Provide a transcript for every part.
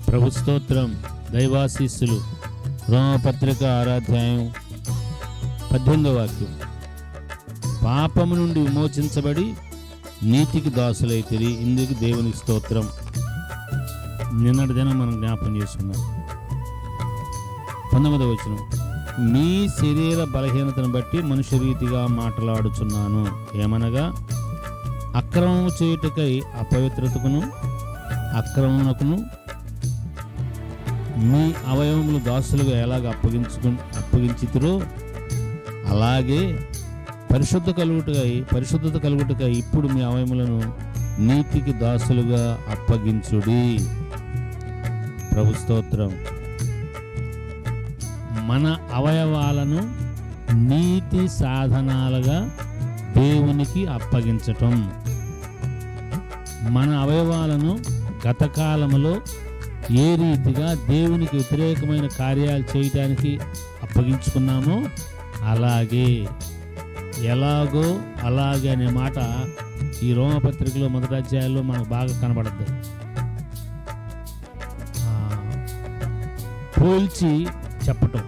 ప్రభు స్తోత్రం. దైవాశీస్సులు. రోమపత్రిక 6 18 వాక్యం. పాపము నుండి విమోచించబడి నీతికి దాసులైతిరి, ఇందుకు దేవునికి స్తోత్రం. నిన్నటి దినం మనం జ్ఞాపం చేసుకున్నాం. 19వ వచనం. మీ శరీర బలహీనతను బట్టి మనుష్య రీతిగా మాట్లాడుచున్నాను, ఏమనగా అక్రమము చేయుటకై అపవిత్రతకును అక్రమమునకును మీ అవయవములు దాసులుగా ఎలాగ అప్పగించితిరో అలాగే పరిశుద్ధత కలుగుటకై ఇప్పుడు మీ అవయములను నీతికి దాసులుగా అప్పగించుడి. ప్రభు స్తోత్రం. మన అవయవాలను నీతి సాధనాలుగా దేవునికి అప్పగించటం. మన అవయవాలను గత కాలంలో ఏ రీతిగా దేవునికి వ్యతిరేకమైన కార్యాలు చేయటానికి అప్పగించుకున్నామో ఎలాగో అలాగే అనే మాట ఈ రోమపత్రికలో 1వ అధ్యాయంలో మనకు బాగా కనబడుతుంది. పోల్చి చెప్పటం,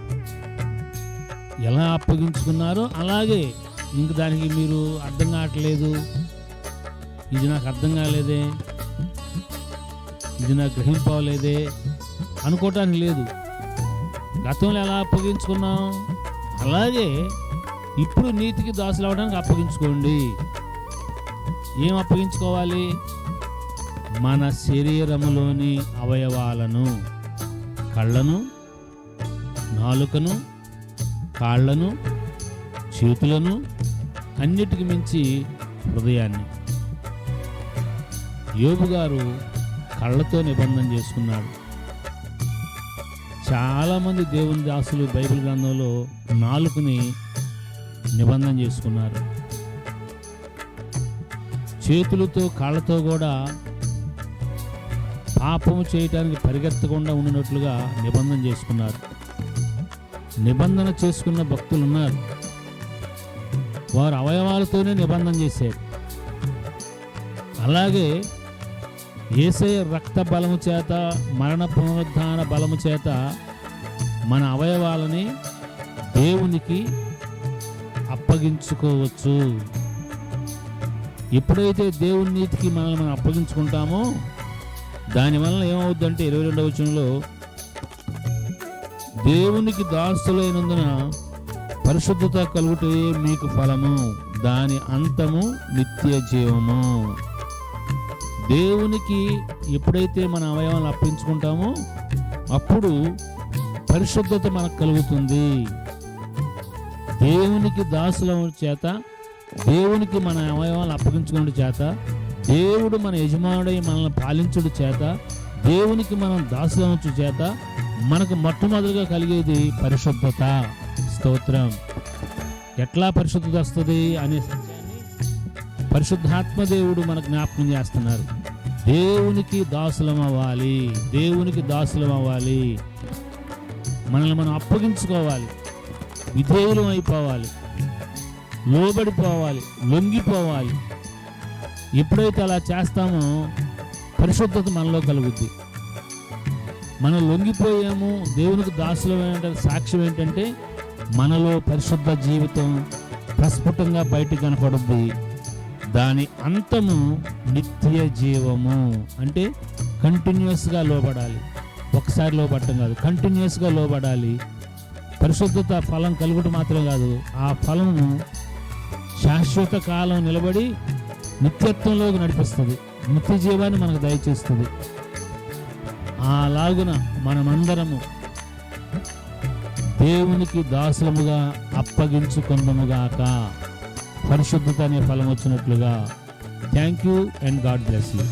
ఎలా అప్పగించుకున్నారో అలాగే. ఇంక దానికి మీరు అర్థం కావట్లేదు, ఇది నాకు అర్థం కాలేదే, ఇది నాకు గ్రహింపలేదే అనుకోవటానికి లేదు. గతంలో ఎలా అప్పగించుకున్నాం అలాగే ఇప్పుడు నీతికి దాసులు అవ్వడానికి అప్పగించుకోండి. ఏం అప్పగించుకోవాలి? మన శరీరములోని అవయవాలను, కళ్ళను, నాలుకను, కాళ్ళను, చేతులను, అన్నిటికి మించి హృదయాన్ని. యోబు గారు కళ్ళతో నిబంధన చేసుకున్నాడు. చాలామంది దేవుని దాసులు బైబిల్ గ్రంథంలో నాలుకని నిబంధన చేసుకున్నారు. చేతులతో కాళ్ళతో కూడా పాపము చేయటానికి పరిగెత్తకుండా ఉండినట్లుగా నిబంధన చేసుకున్నారు. నిబంధన చేసుకున్న భక్తులు ఉన్నారు. వారు అవయవాలతోనే నిబంధన చేశారు. అలాగే యేసయ్య రక్త బలము చేత, మరణ పునరుద్ధాన బలము చేత మన అవయవాలని దేవునికి అప్పగించుకోవచ్చు. ఎప్పుడైతే దేవుని నీతికి మనల్ని మనం అప్పగించుకుంటామో దానివల్ల ఏమవుద్దంటే 22వ వచనంలో, దేవునికి దాసులైనందున పరిశుద్ధత కలుగుటే మీకు ఫలము, దాని అంతము నిత్య జీవము. దేవునికి ఎప్పుడైతే మన అవయవాలను అర్పించుకుంటామో అప్పుడు పరిశుద్ధత మనకు కలుగుతుంది. దేవునికి దాసుల చేత, దేవునికి మన అవయవాలను అప్పగించుకునే చేత, దేవుడు మన యజమానుడై మనల్ని పాలించుడు చేత, దేవునికి మనం దాసులవచ్చు చేత మనకు మొట్టమొదటిగా కలిగేది పరిశుద్ధత. స్తోత్రం. ఎట్లా పరిశుద్ధత వస్తుంది అనే పరిశుద్ధాత్మ దేవుడు మనకు జ్ఞాపకం చేస్తున్నారు. దేవునికి దాసులం అవ్వాలి, దేవునికి దాసులం అవ్వాలి. మనల్ని మనం అప్పగించుకోవాలి, విధేయులం అయిపోవాలి, లోబడిపోవాలి, లొంగిపోవాలి. ఎప్పుడైతే అలా చేస్తామో పరిశుద్ధత మనలో కలుగుద్ది. మనం లొంగిపోయాము, దేవునికి దాసులం సాక్ష్యం ఏంటంటే మనలో పరిశుద్ధ జీవితం ప్రస్ఫుటంగా బయటకు కనపడుద్ది. దాని అంతము నిత్య జీవము. అంటే కంటిన్యూస్గా లోబడాలి. ఒకసారి లోబడటం కాదు, కంటిన్యూస్గా లోబడాలి. పరిశుద్ధత ఫలం కలుగుట మాత్రమే కాదు, ఆ ఫలము శాశ్వత కాలం నిలబడి నిత్యత్వంలోకి నడిపిస్తుంది, నిత్య జీవాన్ని మనకు దయచేస్తుంది. అలాగున మనమందరము దేవునికి దాసులముగా అప్పగించుకొందుముగాక, పరిశుద్ధత అనే ఫలం వచ్చినట్లుగా. Thank you and God bless you.